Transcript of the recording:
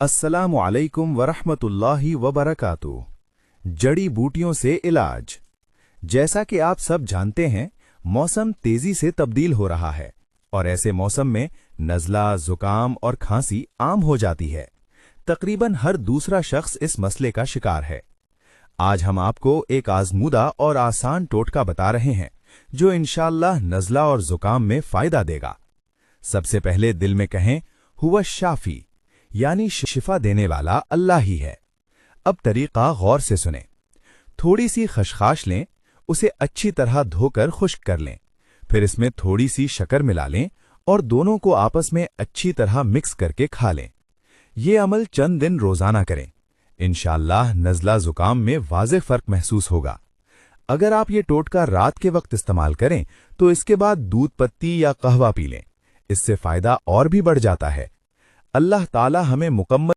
अस्सलामु अलैकुम वरहमतुल्लाहि वबरकातुह। जड़ी बूटियों से इलाज। जैसा कि आप सब जानते हैं, मौसम तेजी से तब्दील हो रहा है और ऐसे मौसम में नज़ला, जुकाम और खांसी आम हो जाती है। तकरीबन हर दूसरा शख्स इस मसले का शिकार है। आज हम आपको एक आजमूदा और आसान टोटका बता रहे हैं जो इंशाअल्लाह नज़ला और जुकाम में फायदा देगा। सबसे पहले दिल में कहें, हुवा शाफी, यानी शिफा देने वाला अल्लाह ही है। अब तरीका गौर से सुनें। थोड़ी सी खशखाश लें, उसे अच्छी तरह धोकर खुश्क कर लें, फिर इसमें थोड़ी सी शक्कर मिला लें और दोनों को आपस में अच्छी तरह मिक्स करके खा लें। ये अमल चंद दिन रोजाना करें। इंशाअल्लाह नज़ला जुकाम में वाज़ेह फर्क महसूस होगा। अगर आप ये टोटका रात के वक्त इस्तेमाल करें तो इसके बाद दूध पत्ती या कहवा पी लें, इससे फायदा और भी बढ़ जाता है। अल्लाह ताला हमें मुकम्मल